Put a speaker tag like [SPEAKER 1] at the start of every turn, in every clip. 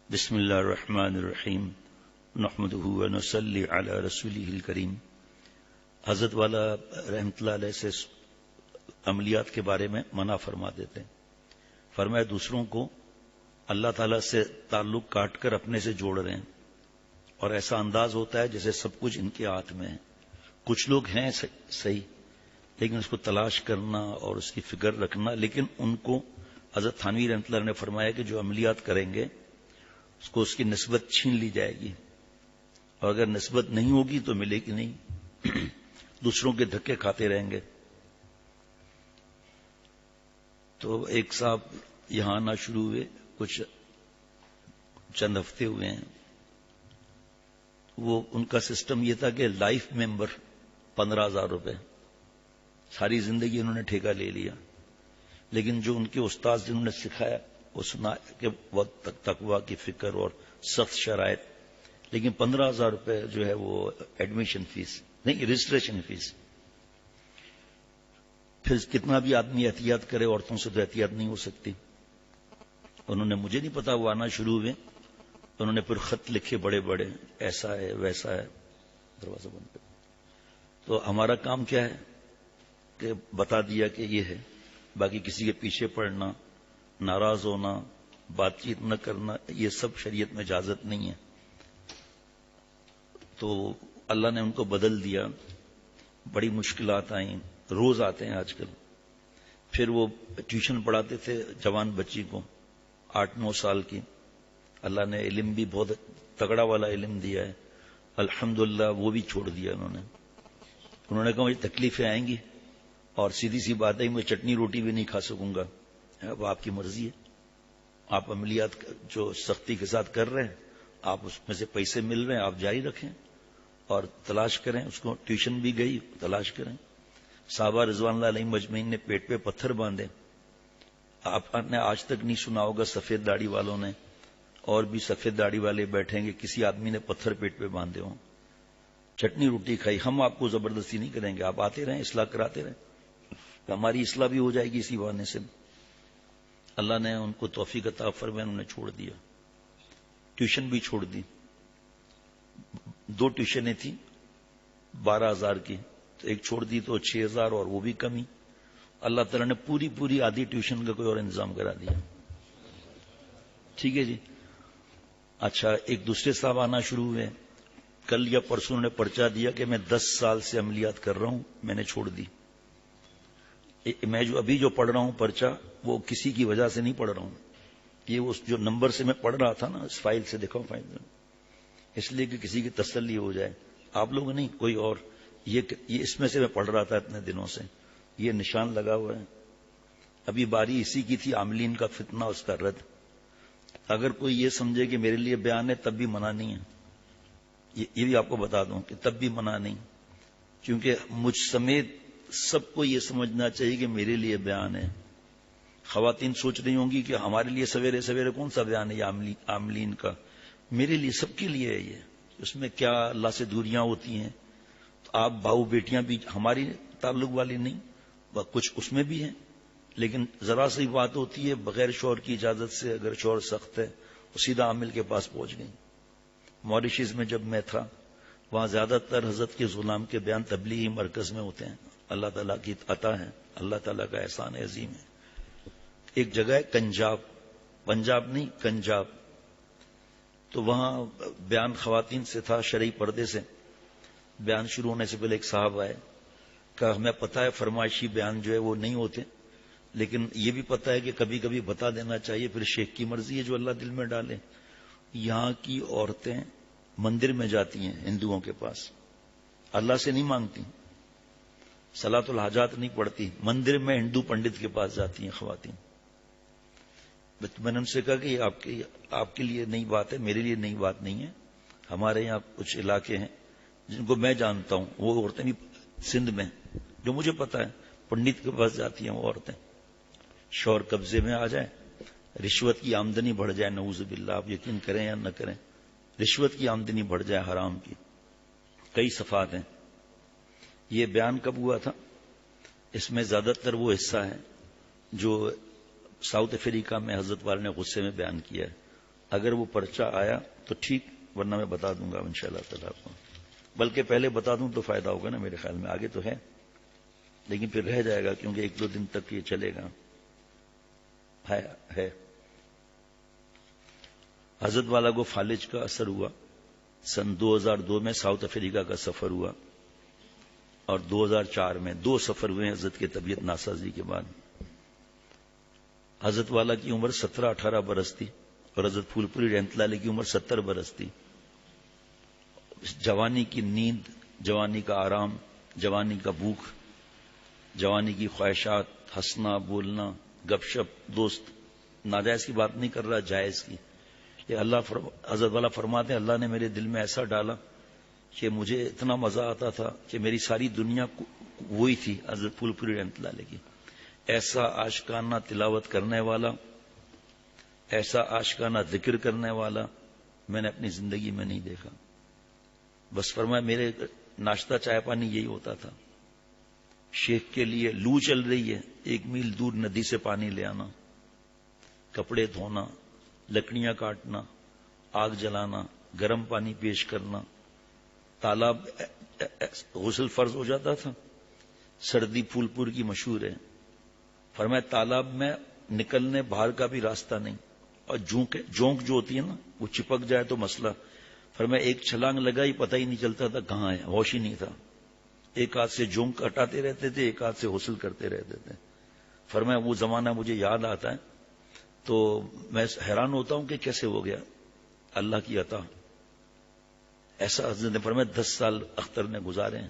[SPEAKER 1] بسم اللہ الرحمن الرحیم نحمدہ ونصلی علی رسولہ الکریم. حضرت والا رحمت اللہ علیہ سے عملیات کے بارے میں منع فرما دیتے ہیں. فرمایا دوسروں کو اللہ تعالیٰ سے تعلق کاٹ کر اپنے سے جوڑ رہے ہیں، اور ایسا انداز ہوتا ہے جیسے سب کچھ ان کے ہاتھ میں ہے. کچھ لوگ ہیں صحیح، لیکن اس کو تلاش کرنا اور اس کی فکر رکھنا. لیکن ان کو حضرت تھانوی رحمت اللہ نے فرمایا کہ جو عملیات کریں گے اس کو اس کی نسبت چھین لی جائے گی، اور اگر نسبت نہیں ہوگی تو ملے گی نہیں. دوسروں کے دھکے کھاتے رہیں گے. تو ایک صاحب یہاں آنا شروع ہوئے، کچھ چند ہفتے ہوئے ہیں. وہ ان کا سسٹم یہ تھا کہ لائف ممبر 15,000 روپے، ساری زندگی انہوں نے ٹھیکہ لے لیا. لیکن جو ان کے استاد جنہوں نے سکھایا وہ سنا کہ وقت تک تقویٰ کی فکر اور سخت شرائط، لیکن 15,000 روپے جو ہے وہ ایڈمیشن فیس نہیں، رجسٹریشن فیس. پھر کتنا بھی آدمی احتیاط کرے، عورتوں سے تو احتیاط نہیں ہو سکتی. انہوں نے، مجھے نہیں پتا، وہ آنا شروع ہوئے. انہوں نے پھر خط لکھے بڑے بڑے، ایسا ہے ویسا ہے. دروازہ بند کر. تو ہمارا کام کیا ہے کہ بتا دیا کہ یہ ہے. باقی کسی کے پیچھے پڑنا، ناراض ہونا، بات چیت نہ کرنا، یہ سب شریعت میں اجازت نہیں ہے. تو اللہ نے ان کو بدل دیا. بڑی مشکلات آئیں، روز آتے ہیں آج کل. پھر وہ ٹیوشن پڑھاتے تھے جوان بچی کو 8-9 سال کی. اللہ نے علم بھی بہت تگڑا والا علم دیا ہے الحمدللہ. وہ بھی چھوڑ دیا انہوں نے کہا مجھے تکلیفیں آئیں گی، اور سیدھی سی بات ہے میں چٹنی روٹی بھی نہیں کھا سکوں گا. اب آپ کی مرضی ہے، آپ عملیات جو سختی کے ساتھ کر رہے ہیں، آپ اس میں سے پیسے مل رہے ہیں، آپ جاری رکھیں اور تلاش کریں. اس کو ٹیوشن بھی گئی، تلاش کریں. صحابہ رضوان اللہ علیہ مجمعین نے پیٹ پہ پتھر باندھے. آپ نے آج تک نہیں سنا ہوگا سفید داڑھی والوں نے، اور بھی سفید داڑھی والے بیٹھیں گے، کسی آدمی نے پتھر پیٹ پہ باندھے ہوں. چٹنی روٹی کھائی. ہم آپ کو زبردستی نہیں کریں گے، آپ آتے رہیں، اصلاح کراتے رہیں، ہماری اصلاح بھی ہو جائے گی اسی بہانے سے. اللہ نے ان کو توفیق عطا فرمایا، انہوں نے چھوڑ دیا. ٹیوشن بھی چھوڑ دی. 2 ٹیوشنیں تھیں 12,000 کی، تو ایک چھوڑ دی تو 6,000، اور وہ بھی کمی. اللہ تعالیٰ نے پوری آدھی ٹیوشن کا کوئی اور انتظام کرا دیا. ٹھیک ہے جی. اچھا، ایک دوسرے صاحب آنا شروع ہوئے. کل یا پرسوں نے پرچہ دیا کہ میں 10 سال سے عملیات کر رہا ہوں، میں نے چھوڑ دی. میں ابھی جو پڑھ رہا ہوں پرچہ، وہ کسی کی وجہ سے نہیں پڑھ رہا ہوں. یہ اس جو نمبر سے میں پڑھ رہا تھا نا، اس فائل سے دیکھو، فائل اس لیے کہ کسی کی تسلی ہو جائے. آپ لوگ نہیں، کوئی اور. یہ اس میں سے میں پڑھ رہا تھا اتنے دنوں سے. یہ نشان لگا ہوا ہے. ابھی باری اسی کی تھی، عاملین کا فتنہ، اس کا رد. اگر کوئی یہ سمجھے کہ میرے لیے بیان ہے تب بھی منع نہیں ہے. یہ بھی آپ کو بتا دوں کہ تب بھی منع نہیں، کیونکہ مجھ سمیت سب کو یہ سمجھنا چاہیے کہ میرے لیے بیان ہے. خواتین سوچ رہی ہوں گی کہ ہمارے لیے سویرے سویرے کون سا بیان ہے یہ عاملین کا. میرے لیے، سب کے لیے ہے یہ. اس میں کیا اللہ سے دوریاں ہوتی ہیں. تو آپ بہو بیٹیاں بھی ہماری تعلق والی نہیں، کچھ اس میں بھی ہیں. لیکن ذرا سی بات ہوتی ہے، بغیر شوہر کی اجازت سے اگر شوہر سخت ہے، وہ سیدھا عامل کے پاس پہنچ گئی. موریشیز میں جب میں تھا، وہاں زیادہ تر حضرت کے غلام کے بیان تبلیغی مرکز میں ہوتے ہیں. اللہ تعالیٰ کی عطا ہے، اللہ تعالیٰ کا احسان عظیم ہے. ایک جگہ ہے کنجاب، پنجاب نہیں کنجاب. تو وہاں بیان خواتین سے تھا، شرعی پردے سے. بیان شروع ہونے سے پہلے ایک صاحب آئے، کہا ہمیں پتہ ہے فرمائشی بیان جو ہے وہ نہیں ہوتے، لیکن یہ بھی پتہ ہے کہ کبھی کبھی بتا دینا چاہیے، پھر شیخ کی مرضی ہے جو اللہ دل میں ڈالے. یہاں کی عورتیں مندر میں جاتی ہیں ہندوؤں کے پاس، اللہ سے نہیں مانگتی، صلاۃ الحاجات نہیں پڑھتی، مندر میں ہندو پنڈت کے پاس جاتی ہیں خواتین. میں نے ان سے کہا کہ یہ آپ کے لیے نئی بات ہے، میرے لیے نئی بات نہیں ہے. ہمارے یہاں کچھ علاقے ہیں جن کو میں جانتا ہوں، وہ عورتیں بھی سندھ میں، جو مجھے پتا ہے، پنڈت کے پاس جاتی ہیں وہ عورتیں. شوہر قبضے میں آ جائے، رشوت کی آمدنی بڑھ جائے، نعوذ باللہ، آپ یقین کریں یا نہ کریں، رشوت کی آمدنی بڑھ جائے، حرام کی. کئی صفات ہیں. یہ بیان کب ہوا تھا؟ اس میں زیادہ تر وہ حصہ ہے جو ساؤتھ افریقہ میں حضرت والے نے غصے میں بیان کیا ہے. اگر وہ پرچہ آیا تو ٹھیک، ورنہ میں بتا دوں گا انشاءاللہ تعالیٰ آپ کو. بلکہ پہلے بتا دوں تو فائدہ ہوگا نا میرے خیال میں. آگے تو ہے لیکن پھر رہ جائے گا کیونکہ 1-2 دن تک یہ چلے گا. ہے حضرت والا کو فالج کا اثر ہوا. سن 2002 میں ساؤتھ افریقہ کا سفر ہوا اور 2004 میں 2 سفر ہوئے حضرت کے طبیعت ناسازی کے بعد. حضرت والا کی عمر 17-18 برس تھی اور حضرت پھول پوری رحمۃ اللہ علیہ کی عمر 70 برس تھی. جوانی کی نیند، جوانی کا آرام، جوانی کا بھوک، جوانی کی خواہشات، ہنسنا بولنا، گپ شپ، دوست. ناجائز کی بات نہیں کر رہا، جائز کی. کہ حضرت والا فرماتے ہیں اللہ نے میرے دل میں ایسا ڈالا کہ مجھے اتنا مزہ آتا تھا کہ میری ساری دنیا وہی تھی حضرت پھول پوری رحمۃ اللہ علیہ کی. ایسا عاشقانہ تلاوت کرنے والا، ایسا عاشقانہ ذکر کرنے والا میں نے اپنی زندگی میں نہیں دیکھا. بس فرمایا میرے ناشتہ چائے پانی یہی ہوتا تھا. شیخ کے لیے لو چل رہی ہے، 1 میل دور ندی سے پانی لے آنا، کپڑے دھونا، لکڑیاں کاٹنا، آگ جلانا، گرم پانی پیش کرنا. تالاب غسل فرض ہو جاتا تھا. سردی پھول پور کی مشہور ہے. فرمایا تالاب میں نکلنے باہر کا بھی راستہ نہیں، اور جونک جو ہوتی ہے نا وہ چپک جائے تو مسئلہ. فرمایا ایک چھلانگ لگائی پتہ ہی نہیں چلتا تھا کہاں ہے، ہوش ہی نہیں تھا. ایک ہاتھ سے جونک ہٹاتے رہتے تھے، ایک ہاتھ سے غسل کرتے رہتے تھے. فرمایا وہ زمانہ مجھے یاد آتا ہے تو میں حیران ہوتا ہوں کہ کیسے ہو گیا، اللہ کی عطا. ایسا حضرت نے فرمایا 10 سال اختر نے گزارے ہیں.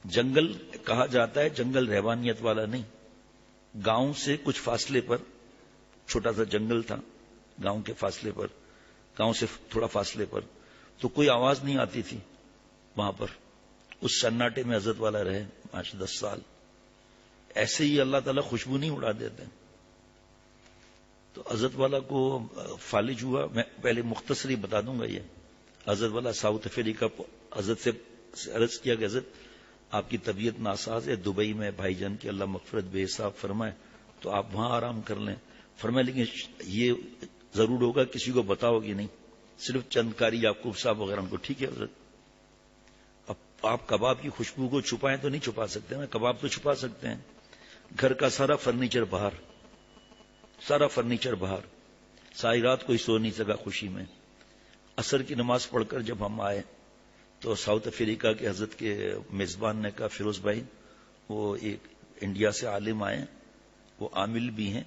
[SPEAKER 1] جنگل کہا جاتا ہے جنگل رہبانیت والا نہیں. گاؤں سے کچھ فاصلے پر چھوٹا سا جنگل تھا، گاؤں کے فاصلے پر، گاؤں سے تھوڑا فاصلے پر. تو کوئی آواز نہیں آتی تھی وہاں پر. اس سناٹے میں حضرت والا رہے 10 سال. ایسے ہی اللہ تعالیٰ خوشبو نہیں اڑا دیتے. تو حضرت والا کو فالج ہوا. میں پہلے مختصری بتا دوں گا. یہ حضرت والا ساؤتھ افریقہ، حضرت سے عرض کیا کہ حضرت آپ کی طبیعت ناساز ہے، دبئی میں بھائی جان کی اللہ مغفرت بے حساب فرمائے تو آپ وہاں آرام کر لیں. فرمائے لیکن یہ ضرور ہوگا کسی کو بتاؤ گی نہیں، صرف چند کاری یعقوب صاحب وغیرہ کو. ٹھیک ہے حضرت. اب آپ کباب کی خوشبو کو چھپائیں تو نہیں چھپا سکتے نا، کباب تو چھپا سکتے ہیں. گھر کا سارا فرنیچر باہر، سارا فرنیچر باہر. ساری رات کوئی سو نہیں سکا خوشی میں. عصر کی نماز پڑھ کر جب ہم آئے تو ساؤتھ افریقہ کے حضرت کے میزبان نے کہا فیروز بھائی وہ ایک انڈیا سے عالم آئے، وہ عامل بھی ہیں،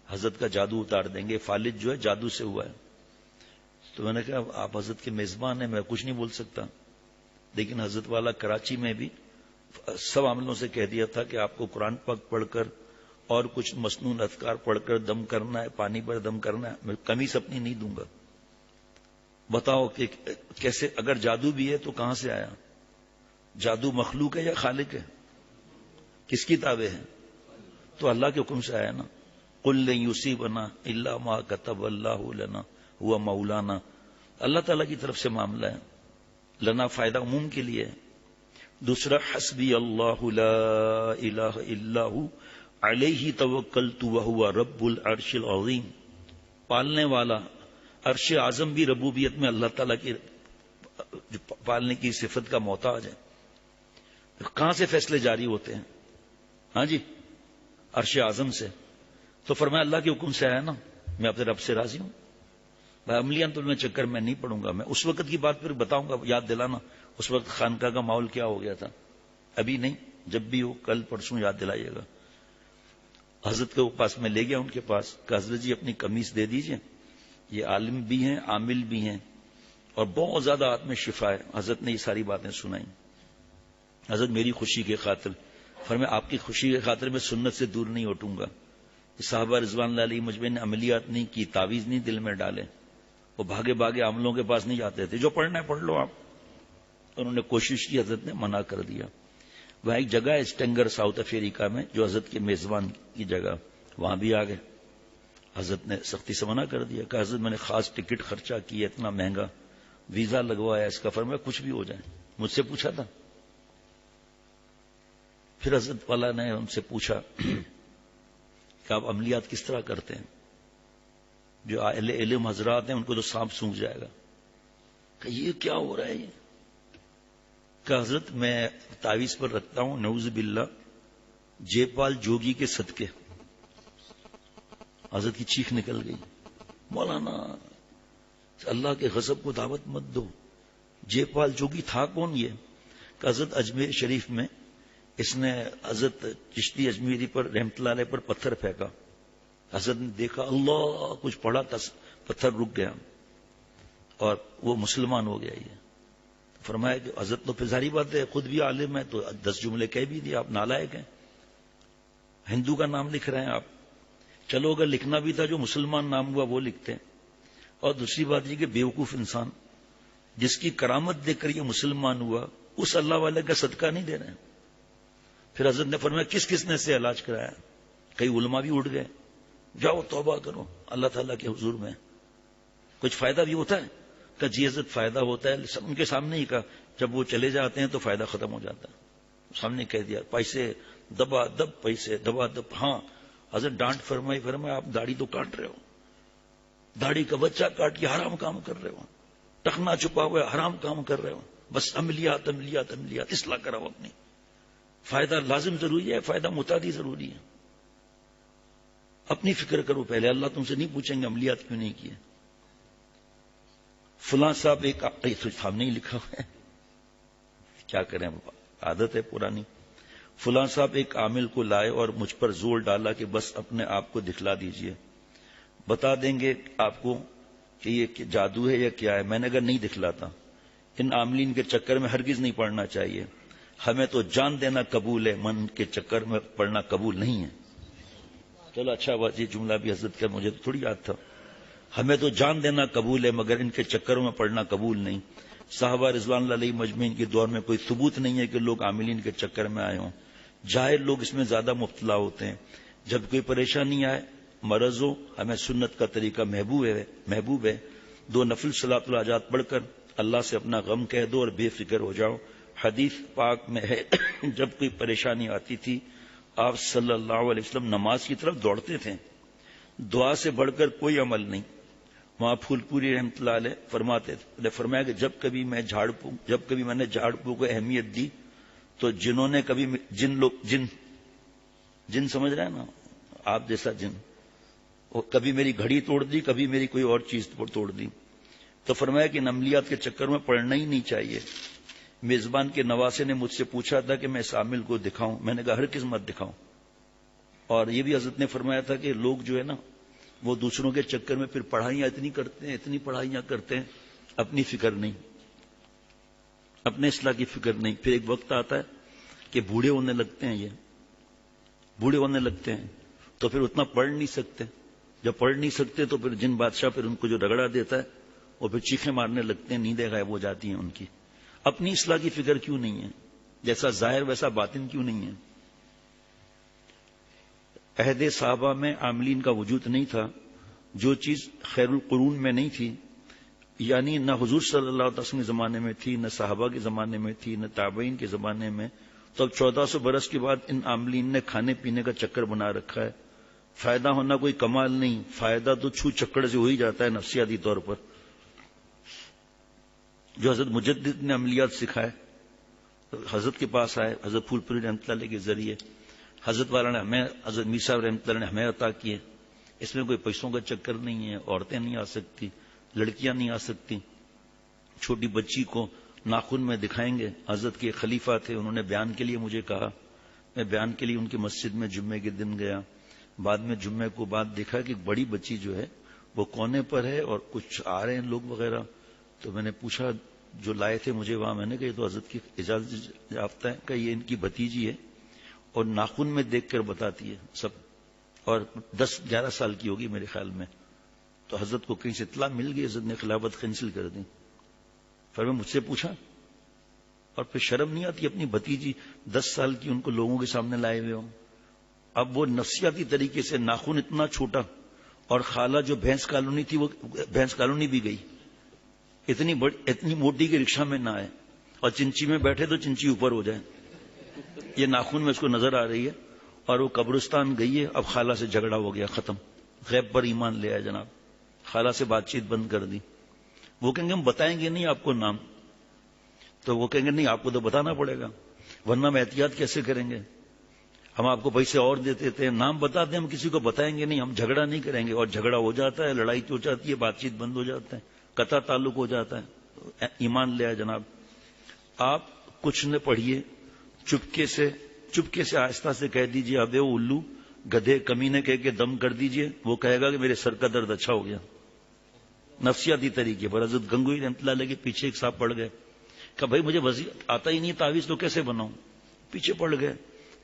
[SPEAKER 1] حضرت کا جادو اتار دیں گے، فالج جو ہے جادو سے ہوا ہے. تو میں نے کہا آپ حضرت کے میزبان ہیں، میں کچھ نہیں بول سکتا. لیکن حضرت والا کراچی میں بھی سب عاملوں سے کہہ دیا تھا کہ آپ کو قرآن پاک پڑھ کر اور کچھ مسنون اذکار پڑھ کر دم کرنا ہے، پانی پر دم کرنا ہے. میں قمیص اپنی نہیں دوں گا. بتاؤ کہ کیسے، اگر جادو بھی ہے تو کہاں سے آیا؟ جادو مخلوق ہے یا خالق ہے؟ کس کی تابع ہے؟ تو اللہ کے حکم سے آیا نا. قل لن یصیبنا الا ما كتب اللہ لنا هو مولانا. اللہ تعالیٰ کی طرف سے معاملہ ہے. لنا فائدہ عموم کے لیے ہے. دوسرا حسبی اللہ لا الہ الا ہو علیہ توکلت وہو رب العرش العظیم. پالنے والا عرش اعظم بھی ربوبیت میں اللہ تعالیٰ کی پالنے کی صفت کا محتاج ہے. کہاں سے فیصلے جاری ہوتے ہیں؟ ہاں جی، عرش اعظم سے. تو فرمایا اللہ کے حکم سے آیا نا، میں اپنے رب سے راضی ہوں. عملیاں تو میں چکر میں نہیں پڑوں گا. میں اس وقت کی بات پھر بتاؤں گا، یاد دلانا اس وقت خانقاہ کا ماحول کیا ہو گیا تھا. ابھی نہیں، جب بھی ہو کل پرسوں یاد دلائیے گا. حضرت کے پاس میں لے گیا، ان کے پاس کہ حضرت جی اپنی قمیص دے دیجئے، یہ عالم بھی ہیں عامل بھی ہیں اور بہت زیادہ ہاتھ میں شفا ہے. حضرت نے یہ ساری باتیں سنائیں. حضرت میری خوشی کے خاطر فرمایا آپ کی خوشی کے خاطر میں سنت سے دور نہیں ہٹوں گا. صحابہ رضوان اللہ علیہ مجھ میں نے عملیات نہیں کی، تعویذ نہیں دل میں ڈالے. وہ بھاگے بھاگے عاملوں کے پاس نہیں جاتے تھے، جو پڑھنا ہے پڑھ لو آپ. انہوں نے کوشش کی، حضرت نے منع کر دیا. وہاں ایک جگہ ہے اسٹینگر ساؤتھ افریقہ میں جو حضرت کے میزبان کی جگہ، وہاں بھی آ گئے. حضرت نے سختی سے منع کر دیا کہ حضرت میں نے خاص ٹکٹ خرچہ کیا، اتنا مہنگا ویزا لگوایا اس کا. فرمایا کچھ بھی ہو جائے. مجھ سے پوچھا تھا. پھر حضرت والا نے ان سے پوچھا کہ آپ عملیات کس طرح کرتے ہیں؟ جو اہل علم حضرات ہیں ان کو تو سانپ سونکھ جائے گا کہ یہ کیا ہو رہا ہے یہ. کہ حضرت میں تعویذ پر رکھتا ہوں نعوذ باللہ جے پال جوگی کے صدقے. حضرت کی چیخ نکل گئی. مولانا اللہ کے غضب کو دعوت مت دو. جے پال جوگی تھا کون یہ؟ کہ حضرت اجمیر شریف میں اس نے حضرت چشتی اجمیری پر رحمت اللہ علیہ پر پتھر پھینکا. حضرت نے دیکھا اللہ کچھ پڑا تھا پتھر رک گیا اور وہ مسلمان ہو گیا. یہ فرمایا کہ حضرت تو پھر ظاہری بات ہے خود بھی عالم ہے تو 10 جملے کہہ بھی دیے. آپ نالائق ہیں, ہندو کا نام لکھ رہے ہیں آپ. چلو اگر لکھنا بھی تھا جو مسلمان نام ہوا وہ لکھتے. اور دوسری بات یہ کہ بیوقوف انسان جس کی کرامت دیکھ کر یہ مسلمان ہوا اس اللہ والے کا صدقہ نہیں دے رہے ہیں. پھر حضرت نے فرمایا کس کس نے سے علاج کرایا؟ کئی علماء بھی اٹھ گئے. جاؤ توبہ کرو اللہ تعالیٰ کے حضور میں. کچھ فائدہ بھی ہوتا ہے کہ جی حضرت فائدہ ہوتا ہے. ان کے سامنے ہی کہا جب وہ چلے جاتے ہیں تو فائدہ ختم ہو جاتا ہے. سامنے کہہ دیا پیسے دبا دب پیسے دبا دب. ہاں حضرت ڈانٹ فرمائی آپ داڑھی تو کاٹ رہے ہو, داڑھی کا بچہ کاٹ کے حرام کام کر رہے ہو, ٹخنا چھپا ہوا حرام کام کر رہے ہو. بس عملیات عملیات عملیات اصلاح کراؤ اپنی. فائدہ لازم ضروری ہے, فائدہ متعدی ضروری ہے. اپنی فکر کرو پہلے. اللہ تم سے نہیں پوچھیں گے عملیات کیوں نہیں کیے. فلاں صاحب ایک سامنے ہی لکھا ہوا ہے, کیا کریں عادت ہے پرانی. فلاں صاحب ایک عامل کو لائے اور مجھ پر زور ڈالا کہ بس اپنے آپ کو دکھلا دیجئے, بتا دیں گے آپ کو کہ یہ جادو ہے یا کیا ہے. میں نے اگر نہیں دکھلاتا ان عاملین کے چکر میں ہرگز نہیں پڑنا چاہیے. ہمیں تو جان دینا قبول ہے, من کے چکر میں پڑنا قبول نہیں ہے. چلو اچھا بات یہ جملہ بھی حضرت کا مجھے تو تھوڑی یاد تھا. ہمیں تو جان دینا قبول ہے مگر ان کے چکروں میں پڑنا قبول نہیں. صحابہ رضوان اللہ علیہ مجمعین کے دور میں کوئی ثبوت نہیں ہے کہ لوگ عاملین کے چکر میں آئے ہوں. جاہل لوگ اس میں زیادہ مبتلا ہوتے ہیں. جب کوئی پریشانی آئے مرض ہو ہمیں سنت کا طریقہ محبوب ہے. 2 نفل صلاۃ الحاجات پڑھ کر اللہ سے اپنا غم کہہ دو اور بے فکر ہو جاؤ. حدیث پاک میں ہے جب کوئی پریشانی آتی تھی آپ صلی اللہ علیہ وسلم نماز کی طرف دوڑتے تھے. دعا سے بڑھ کر کوئی عمل نہیں. وہاں پھول پوری رحمت اللہ علیہ فرماتے تھے, فرمایا کہ جب کبھی میں نے جھاڑ پھونک کو اہمیت دی تو جنہوں نے کبھی جن سمجھ رہے ہیں نا آپ جیسا جن, کبھی میری گھڑی توڑ دی کبھی میری کوئی اور چیز توڑ دی. تو فرمایا کہ عملیات کے چکر میں پڑنا ہی نہیں چاہیے. میزبان کے نواسے نے مجھ سے پوچھا تھا کہ میں اس عامل کو دکھاؤں. میں نے کہا ہر کس مت دکھاؤں. اور یہ بھی حضرت نے فرمایا تھا کہ لوگ جو ہے نا وہ دوسروں کے چکر میں پھر پڑھائیاں اتنی پڑھائیاں کرتے ہیں, اپنی فکر نہیں, اپنے اصلاح کی فکر نہیں. پھر ایک وقت آتا ہے کہ بوڑھے ہونے لگتے ہیں, یہ بوڑھے ہونے لگتے ہیں تو پھر اتنا پڑھ نہیں سکتے. جب پڑھ نہیں سکتے تو پھر جن بادشاہ پھر ان کو جو رگڑا دیتا ہے وہ پھر چیخیں مارنے لگتے ہیں, نیندیں غائب ہو جاتی ہیں ان کی. اپنی اصلاح کی فکر کیوں نہیں ہے؟ جیسا ظاہر ویسا باطن کیوں نہیں ہے؟ عہد صحابہ میں عاملین کا وجود نہیں تھا. جو چیز خیر القرون میں نہیں تھی, یعنی نہ حضور صلی اللہ علیہ وسلم کے زمانے میں تھی, نہ صحابہ کے زمانے میں تھی, نہ تابعین کے زمانے میں, تو اب 1400 برس کے بعد ان عاملین نے کھانے پینے کا چکر بنا رکھا ہے. فائدہ ہونا کوئی کمال نہیں, فائدہ تو چھو چکڑ سے ہو ہی جاتا ہے نفسیاتی طور پر. جو حضرت مجدد نے عملیات سکھائے, حضرت کے پاس آئے, حضرت پھول پوری رحمۃ اللہ علیہ کے ذریعے حضرت والا نے ہمیں, حضرت میر صاحب رحمۃ اللہ نے ہمیں عطا کیے. اس میں کوئی پیسوں کا چکر نہیں ہے, عورتیں نہیں آ سکتی, لڑکیاں نہیں آ سکتی. چھوٹی بچی کو ناخن میں دکھائیں گے. حضرت کے خلیفہ تھے, انہوں نے بیان کے لیے مجھے کہا, میں بیان کے لیے ان کی مسجد میں جمعے کے دن گیا. بعد میں جمعے کو بعد دیکھا کہ بڑی بچی جو ہے وہ کونے پر ہے اور کچھ آ رہے ہیں لوگ وغیرہ. تو میں نے پوچھا جو لائے تھے مجھے وہاں, میں نے کہا یہ تو حضرت کی اجازت یافتہ ہے, کہ یہ ان کی بھتیجی ہے اور ناخن میں دیکھ کر بتاتی ہے سب, اور 10-11 سال کی ہوگی میرے خیال میں. تو حضرت کو کہیں سے اطلاع مل گئی, حضرت نے خلافت کینسل کر دی. پھر میں مجھ سے پوچھا, اور پھر شرم نہیں آتی اپنی بھتیجی 10 سال کی ان کو لوگوں کے سامنے لائے ہوئے ہوں. اب وہ نفسیاتی طریقے سے ناخن اتنا چھوٹا, اور خالہ جو بھینس کالونی تھی وہ بھینس کالونی بھی گئی, اتنی موٹی کہ رکشہ میں نہ آئے, اور چنچی میں بیٹھے تو چنچی اوپر ہو جائے. یہ ناخن میں اس کو نظر آ رہی ہے, اور وہ قبرستان گئی ہے. اب خالہ سے جھگڑا ہو گیا, ختم. غیب پر ایمان لے آئے جناب. خالہ سے بات چیت بند کر دی. وہ کہیں گے ہم بتائیں گے نہیں آپ کو نام. تو وہ کہیں گے نہیں آپ کو تو بتانا پڑے گا ورنہ ہم احتیاط کیسے کریں گے. ہم آپ کو پیسے اور دیتے تھے, نام بتا دیں, ہم کسی کو بتائیں گے نہیں, ہم جھگڑا نہیں کریں گے. اور جھگڑا ہو جاتا ہے, لڑائی ہو جاتی ہے, بات چیت بند ہو جاتا ہے, قطع تعلق ہو جاتا ہے. ایمان لے آئے جناب. آپ کچھ نہ پڑھیے, چپکے سے آہستہ سے کہہ دیجئے ابے وہ الو گدھے کمینے کہہ کے دم کر دیجئے, وہ کہے گا کہ میرے سر کا درد اچھا ہو گیا. نفسیاتی طریقے پر حضرت گنگوئی رحمۃ اللہ علیہ کے پیچھے ایک صاحب پڑ گئے, کہ بھائی مجھے آتا ہی نہیں تعویذ تو کیسے بناؤں. پیچھے پڑ گئے,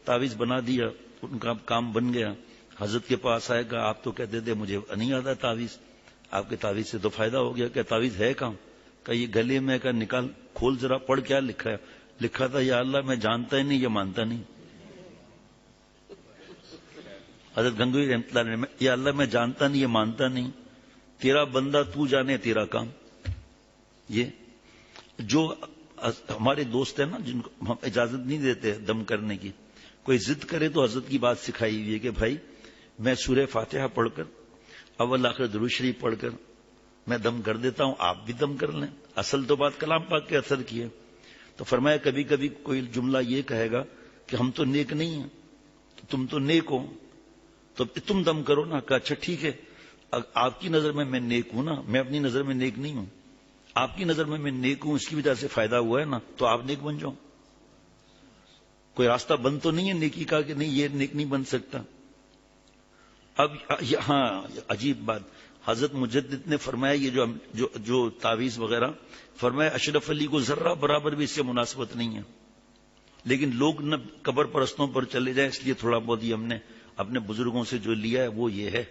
[SPEAKER 1] تعویذ بنا دیا, ان کا کام بن گیا. حضرت کے پاس آئے گا آپ تو کہتے تھے مجھے نہیں آتا تعویذ, آپ کے تعویذ سے تو فائدہ ہو گیا. کہ تعویذ ہے کہاں؟ کہ یہ گلے میں, کا نکال کھول ذرا پڑھ کیا لکھا ہے. لکھا تھا یا اللہ میں جانتا ہی نہیں یہ مانتا نہیں. حضرت گنگوئی رحمۃ اللہ علیہ, یا اللہ میں جانتا نہیں یہ مانتا نہیں, تیرا بندہ تو جانے تیرا کام. یہ جو ہمارے دوست ہیں نا جن کو ہم اجازت نہیں دیتے دم کرنے کی, کوئی ضد کرے تو حضرت کی بات سکھائی ہوئی ہے کہ بھائی میں سورہ فاتحہ پڑھ کر اول آخر درود شریف پڑھ کر میں دم کر دیتا ہوں, آپ بھی دم کر لیں. اصل تو بات کلام پاک کے اثر کی ہے. تو فرمایا کبھی کبھی کوئی جملہ یہ کہے گا کہ ہم تو نیک نہیں ہیں, تو تم تو نیک ہو تو تم دم کرو نا. کہ اچھا ٹھیک ہے, آپ کی نظر میں نیک ہوں نا, میں اپنی نظر میں نیک نہیں ہوں. آپ کی نظر میں نیک ہوں, اس کی وجہ سے فائدہ ہوا ہے نا, تو آپ نیک بن جاؤ. کوئی راستہ بند تو نہیں ہے نیکی کا کہ نہیں یہ نیک نہیں بن سکتا. اب ہاں عجیب بات, حضرت مجدد نے فرمایا یہ جو تعویذ وغیرہ, فرمایا اشرف علی کو ذرہ برابر بھی اس سے مناسبت نہیں ہے. لیکن لوگ نہ قبر پرستوں پر چلے جائیں, اس لیے تھوڑا بہت ہی ہم نے اپنے بزرگوں سے جو لیا ہے وہ یہ ہے.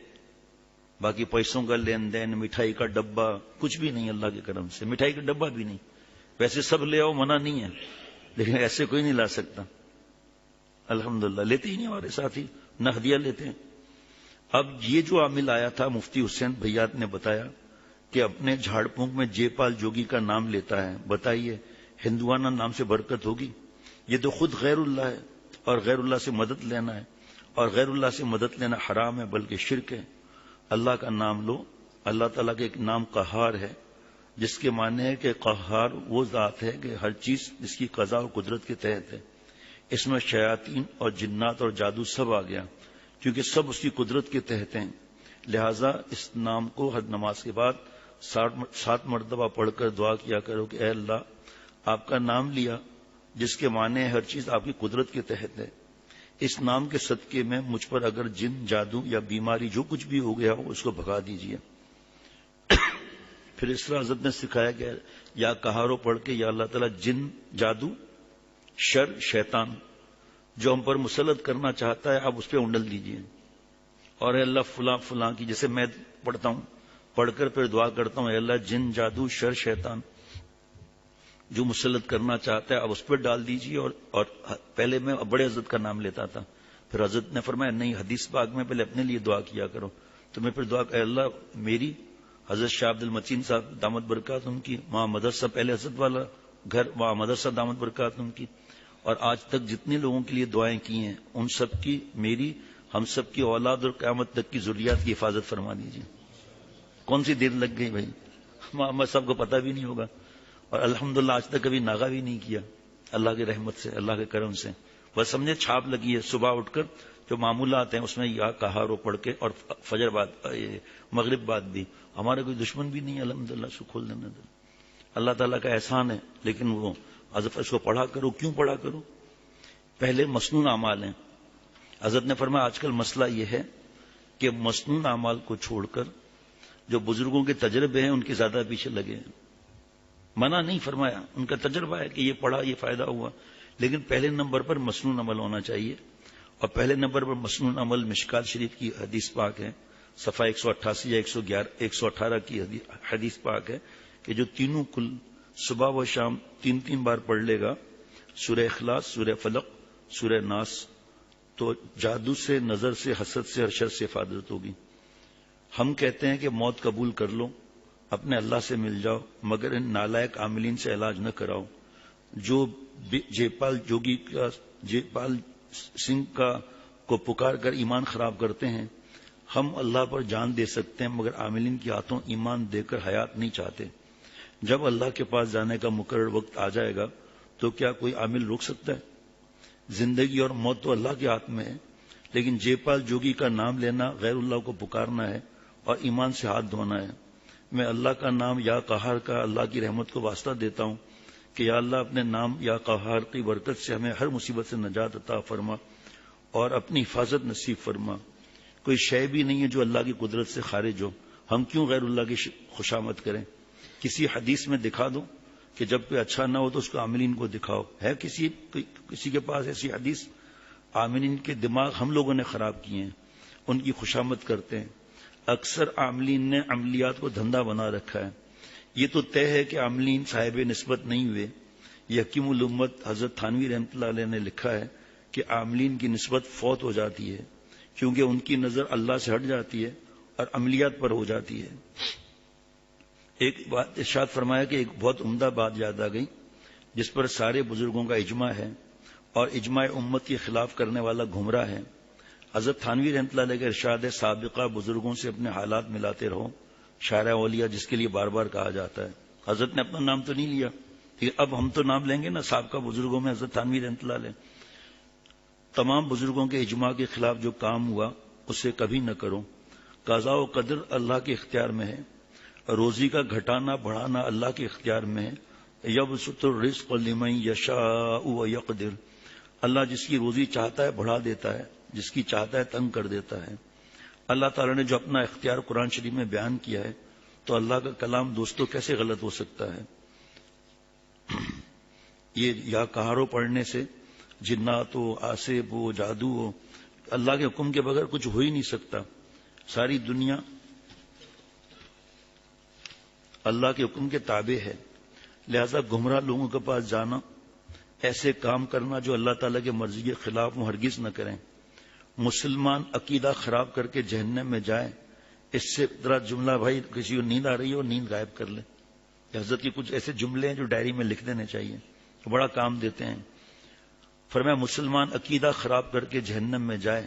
[SPEAKER 1] باقی پیسوں کا لین دین, مٹھائی کا ڈبہ کچھ بھی نہیں, اللہ کے کرم سے مٹھائی کا ڈبہ بھی نہیں. ویسے سب لے آؤ, منع نہیں ہے, لیکن ایسے کوئی نہیں لا سکتا. الحمدللہ لیتے ہی نہیں ہمارے ساتھی, نہ ہدیہ لیتے ہیں. اب یہ جو عامل آیا تھا مفتی حسین بھیات نے بتایا کہ اپنے جھاڑ پونک میں جے پال جوگی کا نام لیتا ہے. بتائیے ہندوانہ نام سے برکت ہوگی؟ یہ تو خود غیر اللہ ہے, اور غیر اللہ سے مدد لینا ہے, اور غیر اللہ سے مدد لینا حرام ہے بلکہ شرک ہے. اللہ کا نام لو. اللہ تعالیٰ کے ایک نام قہار ہے, جس کے معنی ہے کہ قہار وہ ذات ہے کہ ہر چیز جس کی قضا و قدرت کے تحت ہے. اس میں شیاطین اور جنات اور جادو سب آ گیا, کیونکہ سب اس کی قدرت کے تحت ہیں. لہذا اس نام کو ہر نماز کے بعد 7 مرتبہ پڑھ کر دعا کیا کرو کہ اے اللہ آپ کا نام لیا جس کے معنی ہے ہر چیز آپ کی قدرت کے تحت ہے. اس نام کے صدقے میں مجھ پر اگر جن جادو یا بیماری جو کچھ بھی ہو گیا ہو اس کو بھگا دیجیے. پھر اس طرح حضرت نے سکھایا کہ یا کہارو پڑھ کے یا اللہ تعالیٰ جن جادو شر شیطان جو ہم پر مسلط کرنا چاہتا ہے آپ اس پہ انڈل دیجیے. اور اے اللہ فلاں فلاں کی, جیسے میں پڑھتا ہوں, پڑھ کر پھر دعا کرتا ہوں اے اللہ جن جادو شر شیطان جو مسلط کرنا چاہتا ہے اب اس پہ ڈال دیجیے. اور پہلے میں بڑے حضرت کا نام لیتا تھا, پھر حضرت نے فرمایا نہیں حدیث پاک میں پہلے اپنے لیے دعا کیا کرو. تو میں پھر دعا کہ اللہ میری حضرت شاہ عبد المتین صاحب دامت برکات ان کی, وہاں مدرسہ پہلے حضرت والا گھر, وہاں مدرسہ دامت برکات ان کی, اور آج تک جتنے لوگوں کے لیے دعائیں کی ہیں ان سب کی, میری, ہم سب کی اولاد اور قیامت تک کی ذریات کی حفاظت فرما دیجیے. کون سی دیر لگ گئی بھائی, محمد صاحب کو پتہ بھی نہیں ہوگا, اور الحمدللہ آج تک کبھی ناغا بھی نہیں کیا اللہ کی رحمت سے, اللہ کے کرم سے. بس سمجھے چھاپ لگی ہے. صبح اٹھ کر جو معمولات ہیں اس میں یا کہارو پڑھ کے, اور فجر بعد مغرب بعد بھی. ہمارے کوئی دشمن بھی نہیں الحمدللہ, اس کو کھول دینا دے. اللہ تعالیٰ کا احسان ہے. لیکن وہ اس کو پڑھا کرو. کیوں پڑھا کرو؟ پہلے مسنون اعمال ہیں. حضرت نے فرمایا آج کل مسئلہ یہ ہے کہ مسنون اعمال کو چھوڑ کر جو بزرگوں کے تجربے ہیں ان کے زیادہ پیچھے لگے ہیں. منع نہیں فرمایا, ان کا تجربہ ہے کہ یہ پڑھا یہ فائدہ ہوا, لیکن پہلے نمبر پر مسنون عمل ہونا چاہیے. اور پہلے نمبر پر مسنون عمل مشکات شریف کی حدیث پاک ہے, صفحہ 188 یا 118 کی حدیث پاک ہے کہ جو تینوں کل صبح و شام 3 بار پڑھ لے گا, سورہ اخلاص, سورہ فلق, سورہ ناس, تو جادو سے, نظر سے, حسد سے, ہر شر سے حفاظت ہوگی. ہم کہتے ہیں کہ موت قبول کر لو, اپنے اللہ سے مل جاؤ, مگر ان نالائق عاملین سے علاج نہ کراؤ جو جے پال جوگی کا, جے پال سنگھ کا کو پکار کر ایمان خراب کرتے ہیں. ہم اللہ پر جان دے سکتے ہیں مگر عاملین کے ہاتھوں ایمان دے کر حیات نہیں چاہتے. جب اللہ کے پاس جانے کا مقرر وقت آ جائے گا تو کیا کوئی عامل روک سکتا ہے؟ زندگی اور موت تو اللہ کے ہاتھ میں ہے، لیکن جے پال جوگی کا نام لینا، غیر اللہ کو پکارنا ہے اور ایمان سے ہاتھ دھونا ہے. میں اللہ کا نام یا قہار کا اللہ کی رحمت کو واسطہ دیتا ہوں کہ یا اللہ اپنے نام یا قہار کی برکت سے ہمیں ہر مصیبت سے نجات عطا فرما اور اپنی حفاظت نصیب فرما. کوئی شے بھی نہیں ہے جو اللہ کی قدرت سے خارج ہو. ہم کیوں غیر اللہ کی خوشامد کریں؟ کسی حدیث میں دکھا دو کہ جب کوئی اچھا نہ ہو تو اس کو عاملین کو دکھاؤ. ہے کسی کے پاس ایسی حدیث؟ عاملین کے دماغ ہم لوگوں نے خراب کیے ہیں، ان کی خوشامد کرتے ہیں. اکثر عاملین نے عملیات کو دھندا بنا رکھا ہے. یہ تو طے ہے کہ عاملین صاحب نسبت نہیں ہوئے. یہ حکیم الامت حضرت تھانوی رحمۃ اللہ علیہ نے لکھا ہے کہ عاملین کی نسبت فوت ہو جاتی ہے کیونکہ ان کی نظر اللہ سے ہٹ جاتی ہے اور عملیات پر ہو جاتی ہے. ایک بات ارشاد فرمایا کہ ایک بہت عمدہ بات یاد آ گئی جس پر سارے بزرگوں کا اجماع ہے اور اجماع امت کے خلاف کرنے والا گمراہ ہے. حضرت تھانوی رحمۃ اللہ علیہ کا ارشاد ہے سابقہ بزرگوں سے اپنے حالات ملاتے رہو. شارع اولیاء جس کے لیے بار بار کہا جاتا ہے. حضرت نے اپنا نام تو نہیں لیا، اب ہم تو نام لیں گے نا. سابقہ بزرگوں میں حضرت تھانوی رحمۃ اللہ علیہ. تمام بزرگوں کے اجماع کے خلاف جو کام ہوا اسے کبھی نہ کرو. قضاء و قدر اللہ کے اختیار میں ہے. روزی کا گھٹانا بڑھانا اللہ کے اختیار میں ہے. یبسط الرزق لمن یشاء ویقدر. اللہ جس کی روزی چاہتا ہے بڑھا دیتا ہے، جس کی چاہتا ہے تنگ کر دیتا ہے. اللہ تعالیٰ نے جو اپنا اختیار قرآن شریف میں بیان کیا ہے تو اللہ کا کلام دوستوں کیسے غلط ہو سکتا ہے؟ یہ یا کہارو پڑھنے سے جنات ہو، آسیب ہو، جادو ہو، اللہ کے حکم کے بغیر کچھ ہو ہی نہیں سکتا. ساری دنیا اللہ کے حکم کے تابع ہے. لہذا گمراہ لوگوں کے پاس جانا، ایسے کام کرنا جو اللہ تعالیٰ کے مرضی کے خلاف ہوں، ہرگز نہ کریں. مسلمان عقیدہ خراب کر کے جہنم میں جائیں، اس سے ذرا جملہ بھائی کسی کو نیند آ رہی ہو نیند غائب کر لیں. حضرت کے کچھ ایسے جملے ہیں جو ڈائری میں لکھ دینے چاہیے، بڑا کام دیتے ہیں. فرمایا مسلمان عقیدہ خراب کر کے جہنم میں جائے،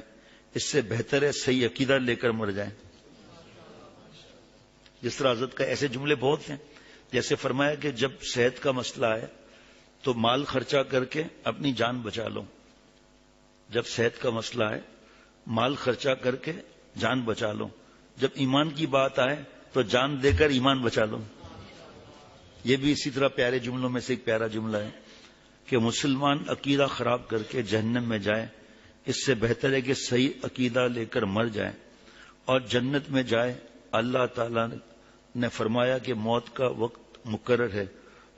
[SPEAKER 1] اس سے بہتر ہے صحیح عقیدہ لے کر مر جائیں. جس طرح حضرت کا ایسے جملے بہت ہیں. جیسے فرمایا کہ جب صحت کا مسئلہ ہے تو مال خرچہ کر کے اپنی جان بچا لو. جب صحت کا مسئلہ ہے مال خرچہ کر کے جان بچا لو. جب ایمان کی بات آئے تو جان دے کر ایمان بچا لو. یہ بھی اسی طرح پیارے جملوں میں سے ایک پیارا جملہ ہے کہ مسلمان عقیدہ خراب کر کے جہنم میں جائے، اس سے بہتر ہے کہ صحیح عقیدہ لے کر مر جائے اور جنت میں جائے. اللہ تعالیٰ نے فرمایا کہ موت کا وقت مقرر ہے.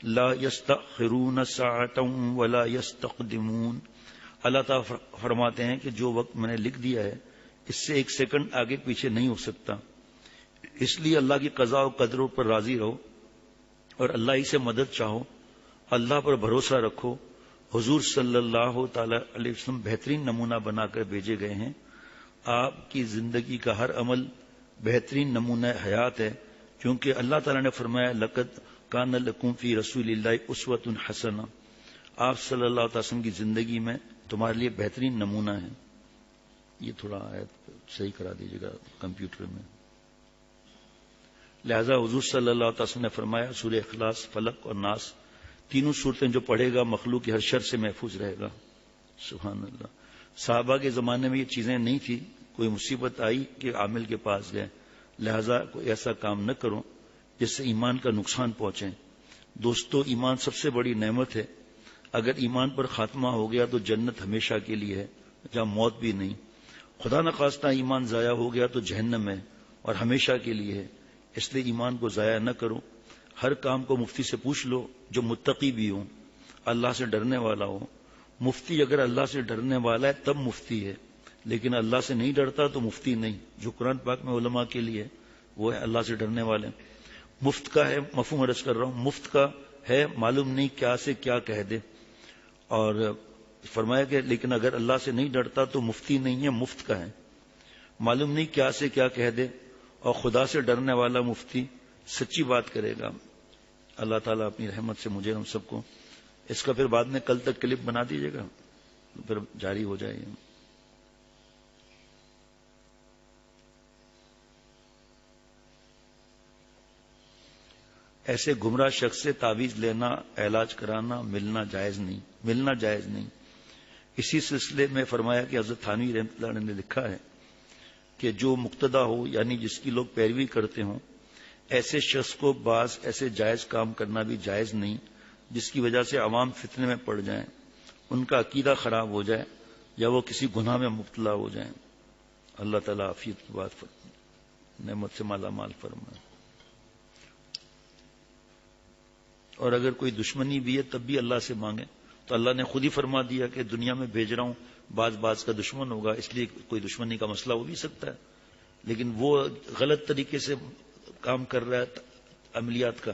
[SPEAKER 1] لا یستأخرون ساعتا ولا یستقدمون. اللہ تعالیٰ فرماتے ہیں کہ جو وقت میں نے لکھ دیا ہے اس سے ایک سیکنڈ آگے پیچھے نہیں ہو سکتا. اس لیے اللہ کی قضاء و قدروں پر راضی رہو اور اللہ ہی سے مدد چاہو. اللہ پر بھروسہ رکھو. حضور صلی اللہ تعالی علیہ وسلم بہترین نمونہ بنا کر بھیجے گئے ہیں. آپ کی زندگی کا ہر عمل بہترین نمونہ حیات ہے، کیونکہ اللہ تعالیٰ نے فرمایا لقد کان لکم فی رسول اللہ اسوۃ حسنہ. آپ صلی اللہ علیہ وسلم کی زندگی میں تمہارے لیے بہترین نمونہ ہے. یہ تھوڑا آیت صحیح کرا دیجیے گا کمپیوٹر میں. لہذا حضور صلی اللہ علیہ وسلم نے فرمایا سورہ اخلاص، فلق اور ناس تینوں صورتیں جو پڑھے گا مخلوق کی ہر شر سے محفوظ رہے گا. سبحان اللہ. صحابہ کے زمانے میں یہ چیزیں نہیں تھی. کوئی مصیبت آئی کہ عامل کے پاس گئے. لہذا کوئی ایسا کام نہ کرو جس سے ایمان کا نقصان پہنچے. دوستو ایمان سب سے بڑی نعمت ہے. اگر ایمان پر خاتمہ ہو گیا تو جنت ہمیشہ کے لیے ہے جہاں موت بھی نہیں. خدا نخواستہ ایمان ضائع ہو گیا تو جہنم ہے اور ہمیشہ کے لیے ہے. اس لیے ایمان کو ضائع نہ کرو. ہر کام کو مفتی سے پوچھ لو جو متقی بھی ہو، اللہ سے ڈرنے والا ہو. مفتی اگر اللہ سے ڈرنے والا ہے تب مفتی ہے، لیکن اللہ سے نہیں ڈرتا تو مفتی نہیں. جو قرآن پاک میں علماء کے لیے وہ ہے اللہ سے ڈرنے والے. مفت کا ہے، مفہوم عرض کر رہا ہوں، مفت کا ہے معلوم نہیں کیا سے کیا کہہ دے. اور فرمایا کہ لیکن اگر اللہ سے نہیں ڈرتا تو مفتی نہیں ہے، مفت کا ہے. معلوم نہیں کیا سے کیا کہہ دے. اور خدا سے ڈرنے والا مفتی سچی بات کرے گا. اللہ تعالیٰ اپنی رحمت سے مجھے ہم سب کو اس کا پھر بعد میں کل تک کلپ بنا دیجیے گا، پھر جاری ہو جائے. ایسے گمراہ شخص سے تعویذ لینا، علاج کرانا ملنا جائز نہیں. اسی سلسلے میں فرمایا کہ حضرت تھانوی رحمۃ اللہ علیہ نے لکھا ہے کہ جو مقتدا ہو، یعنی جس کی لوگ پیروی کرتے ہوں، ایسے شخص کو بعض ایسے جائز کام کرنا بھی جائز نہیں جس کی وجہ سے عوام فتنے میں پڑ جائیں، ان کا عقیدہ خراب ہو جائے یا وہ کسی گناہ میں مبتلا ہو جائیں. اللہ تعالیٰ عافیت کی بات فرمائے، نعمت سے مالا مال فرمائے. اور اگر کوئی دشمنی بھی ہے تب بھی اللہ سے مانگے، تو اللہ نے خود ہی فرما دیا کہ دنیا میں بھیج رہا ہوں، بعض کا دشمن ہوگا، اس لیے کوئی دشمنی کا مسئلہ ہو بھی سکتا ہے، لیکن وہ غلط طریقے سے کام کر رہا ہے، عملیات کا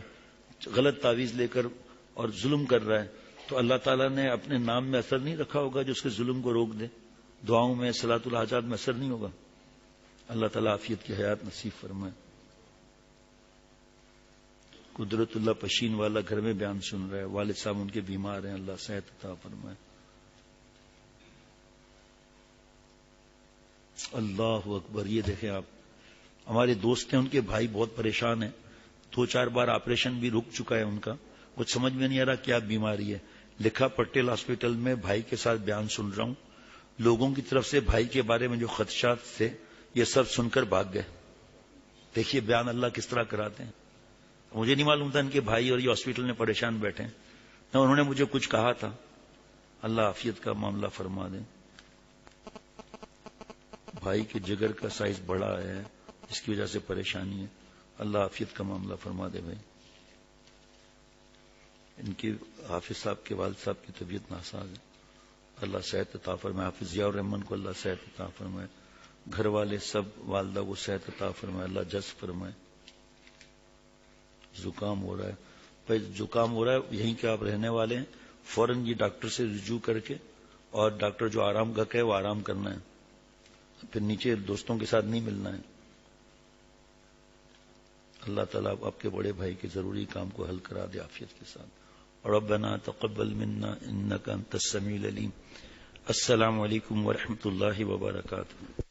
[SPEAKER 1] غلط تعویذ لے کر اور ظلم کر رہا ہے، تو اللہ تعالیٰ نے اپنے نام میں اثر نہیں رکھا ہوگا جو اس کے ظلم کو روک دے. دعاؤں میں، صلاۃ الحاجات میں اثر نہیں ہوگا. اللہ تعالیٰ عافیت کی حیات نصیب فرمائے. قدرت اللہ پشین والا گھر میں بیان سن رہا ہے، والد صاحب ان کے بیمار ہیں، اللہ صحت عطا فرمائے. اللہ اکبر. یہ دیکھیں آپ، ہمارے دوست ہیں، ان کے بھائی بہت پریشان ہیں، 2-4 بار آپریشن بھی رک چکا ہے ان کا، کچھ سمجھ میں نہیں آ رہا کیا بیماری ہے. لکھا پٹیل ہاسپٹل میں بھائی کے ساتھ بیان سن رہا ہوں، لوگوں کی طرف سے بھائی کے بارے میں جو خدشات تھے یہ سب سن کر بھاگ گئے. دیکھیے بیان اللہ کس طرح کراتے ہیں. مجھے نہیں معلوم تھا ان کے بھائی اور یہ ہاسپٹل میں پریشان بیٹھے ہیں، نہ انہوں نے مجھے کچھ کہا تھا. اللہ عافیت کا معاملہ فرما دیں. بھائی کے جگر کا سائز بڑا ہے، اس کی وجہ سے پریشانی ہے. اللہ عافیت کا معاملہ فرما دے. بھائی ان کے حافظ صاحب کے والد صاحب کی طبیعت ناساز ہے، اللہ صحت عطا فرمائے. حافظ ضیاء الرحمن کو اللہ صحت عطا فرمائے. گھر والے سب والدہ کو صحت عطا فرمائے، اللہ جذب فرمائے. زکام ہو رہا ہے بھائی، زکام ہو رہا ہے یہیں کے آپ رہنے والے ہیں، فوراً یہ ڈاکٹر سے رجوع کر کے، اور ڈاکٹر جو آرام گاہ ہے وہ آرام کرنا ہے، پھر نیچے دوستوں کے ساتھ نہیں ملنا ہے. اللہ تعالیٰ آپ کے بڑے بھائی کے ضروری کام کو حل کرا دے عافیت کے ساتھ. ربنا تقبل منا انك انت السميع العليم. السلام علیکم ورحمۃ اللہ وبرکاتہ.